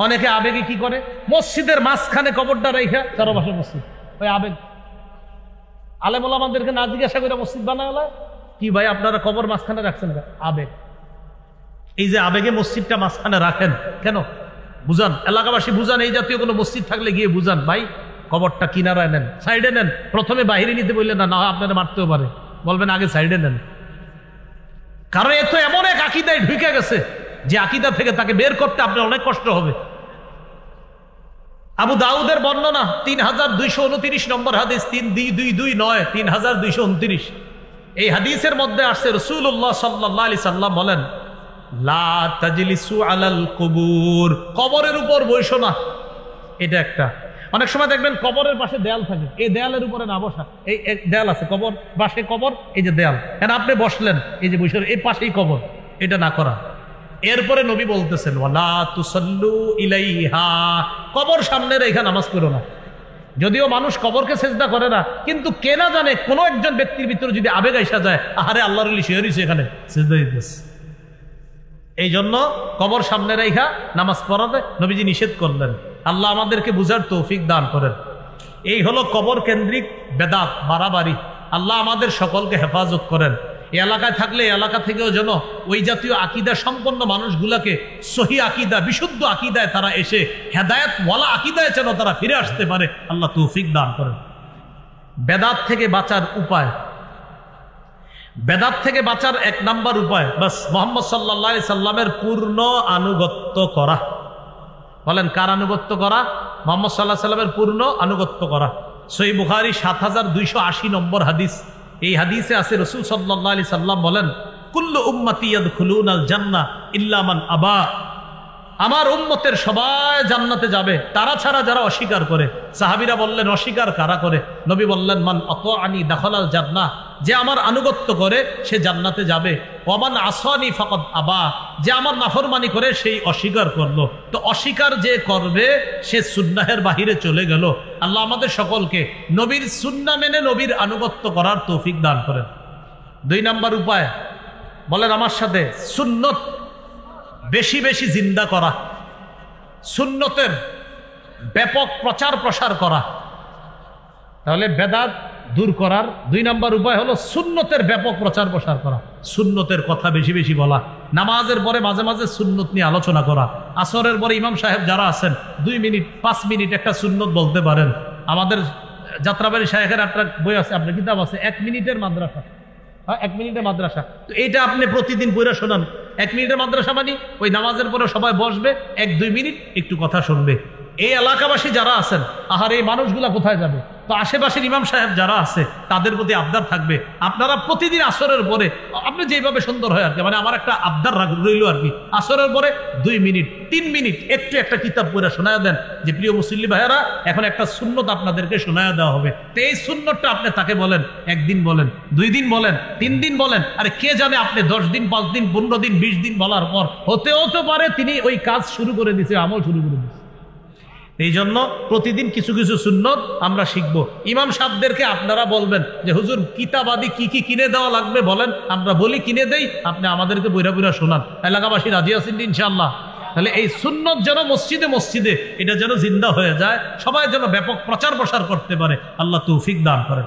অনেকে আবেগে কি করে, মসজিদের মাঝখানে কবরটা রেখা চারপাশে মসজিদ, ওই আবেগ। আলেম ওলামাদেরকে না জিজ্ঞাসা করে মসজিদ বানায়, কি ভাই আপনারা কবর মাঝখানে রাখছেন? আবেগ। এই যে আবেগে মসজিদটা মাঝখানে রাখেন কেন বুঝান, এলাকাবাসী বুঝান, এই জাতীয় কোনো মসজিদ থাকলে গিয়ে বুঝান, ভাই কবরটা কিনারায় নেন, সাইডে নেন। প্রথমে বাহিরে নিতে বললেন না, আপনারা মারতেও পারে, বলবেন আগে সাইডে নেন। কারণ এ তো এমন এক আকীদায় ঢুকে গেছে যে আকীদা থেকে তাকে বের করতে আপনার অনেক কষ্ট হবে। আবু দাউদের বর্ণনা 3229 নম্বর হাদিস, 3229 3229, এই হাদিসের মধ্যে আসছে রাসূলুল্লাহ সাল্লাল্লাহু আলাইহি সাল্লাম বলেন, লা তাজলিসু আলাল কুবুর, কবরের উপর বসো না। এটা একটা, অনেক সময় দেখবেন কবরের পাশে দেয়াল থাকে, এই দেয়ালের উপরে না বসা। এই দেয়াল আছে, কবর পাশে কবর, এই যে দেয়াল, এখন আপনি বসলেন, এই যে বসে এই পাশেই কবর, এটা না করা। এরপরে নবী বলতেছেন, ওয়ালা তুসাল্লু ইলাইহা, কবর সামনে রেখে নামাজ পড়ো না। যদিও মানুষ কবরকে সেজদা করে না, কিন্তু কে না জানে কোন একজন ব্যক্তির ভিতরে যদি আবেগ আইসা যায়, আহারে আল্লাহর ওলি শুয়ে রইছে এখানে, সেজদা দিতেছে। এই জন্য কবর সামনে রেখা নামাজ পড়াতে নবীজি নিষেধ করলেন। আল্লাহ আমাদেরকে বুঝার তৌফিক দান করেন। এই হলো কবর কেন্দ্রিক বেদাত বাড়াবাড়ি। আল্লাহ আমাদের সকলকে হেফাজত করেন। এই এলাকায় থাকলে এলাকা থেকেও যেন ওই জাতীয় আকীদা সম্পন্ন মানুষগুলাকে সহি আকীদা, বিশুদ্ধ আকীদায় তারা এসে হেদায়েত ওয়ালা আকীদায় যেন তারা ফিরে আসতে পারে, আল্লাহ তৌফিক দান করেন। বেদাত থেকে বাঁচার উপায়, বেদাত থেকে বাঁচার এক নাম্বার উপায়, বাস মুহাম্মদ সাল্লাল্লাহু আলাইহি সাল্লামের পূর্ণ আনুগত্য করা। বলেন কার আনুগত্য করা? মুহাম্মদ সাল্লাল্লাহু আলাইহি সাল্লামের পূর্ণ আনুগত্য করা। সহিহ বুখারী 7280 নম্বর হাদিস, এই হাদিসে আছে রাসূল সাল্লাল্লাহু আলাইহি সাল্লাম বলেন, কুল্লু উম্মতি ইয়াদখুলুনাল জান্নাহ ইল্লা মান আবা, আমার উম্মতের সবাই জান্নাতে যাবে, তারা ছাড়া যারা অস্বীকার করে। সাহাবীরা বললেন, অস্বীকার কারা করে? নবী বললেন, মান আতাআনি দাখালাল জান্নাহ, যে আমার আনুগত্য করে সে জান্নাতে যাবে। ওয়ামান আসানি ফাকাদ আবা, যে আমার নাফরমানি করে সেই অস্বীকার করলো। তো অস্বীকার যে করবে সে সুন্নাহের বাহিরে চলে গেল। আল্লাহ আমাদের সকলকে নবীর সুন্নাহ মেনে নবীর আনুগত্য করার তৌফিক দান করেন। 2 নাম্বার উপায়, বলেন আমার সাথে, সুন্নত বেশি বেশি জিন্দা করা, সুন্নতের ব্যাপক প্রচার প্রসার করা। তাহলে বেদাত দূর করার 2 নাম্বার উপায় হলো সুন্নতের ব্যাপক প্রচার প্রসার করা, সুন্নতের কথা বেশি বেশি বলা, নামাজের পরে মাঝে মাঝে সুন্নত নিয়ে আলোচনা করা। আসরের পরে ইমাম সাহেব যারা আছেন 2 মিনিট 5 মিনিট একটা সুন্নত বলতে পারেন। আমাদের যাত্রাবাড়ি শায়েখের একটা বই আছে, আপনার কিতাব আছে, 1 মিনিটের মাদ্রাসা। 1 মিনিটের মাদ্রাসা, তো এইটা আপনি প্রতিদিন পড়ে শোনান। 1 মিনিটের মাদ্রাসা মানে ওই নামাজের পরে সবাই বসবে, 1-2 মিনিট একটু কথা শুনবে। এই এলাকাবাসী যারা আছেন, আহার এই মানুষগুলা কোথায় যাবে? তো আশেপাশের ইমাম সাহেব যারা আছে তাদের প্রতি আবদার থাকবে, আপনারা প্রতিদিন আসরের পরে, আপনি যেভাবে সুন্দর হয় আর কি, মানে আমার একটা আবদার রইল আর কি, আসরের পরে 2 মিনিট 3 মিনিট একটু একটা কিতাব পড়ে শোনায় দেন যে, প্রিয় মুসল্লি ভাইয়েরা, এখন একটা সুন্নত আপনাদেরকে শোনায় দেওয়া হবে। তো এই সুন্নতটা আপনি তাকে বলেন, 1 দিন বলেন, 2 দিন বলেন, 3 দিন বলেন। আরে কে জানে আপনি 10 দিন 5 দিন 15 দিন 20 দিন বলার পর হতে পারে তিনি ওই কাজ শুরু করে দিয়েছে, আমল শুরু করে দিয়েছে। এই জন্য প্রতিদিন কিছু কিছু সুন্নত আমরা শিখবো। ইমাম সাহেবদেরকে আপনারা বলবেন যে, হুজুর কিতাবাদি কি কি কিনে দেওয়া লাগবে বলেন, আমরা বলি কিনে দেই, আপনি আমাদেরকে বইরা বইরা শোনান। এলাকাবাসী রাজি আছেন ইনশাআল্লাহ? তাহলে এই সুন্নত যেন মসজিদে মসজিদে এটা যেন জিন্দা হয়ে যায়, সবাই যেন ব্যাপক প্রচার প্রসার করতে পারে, আল্লাহ তৌফিক দান করেন।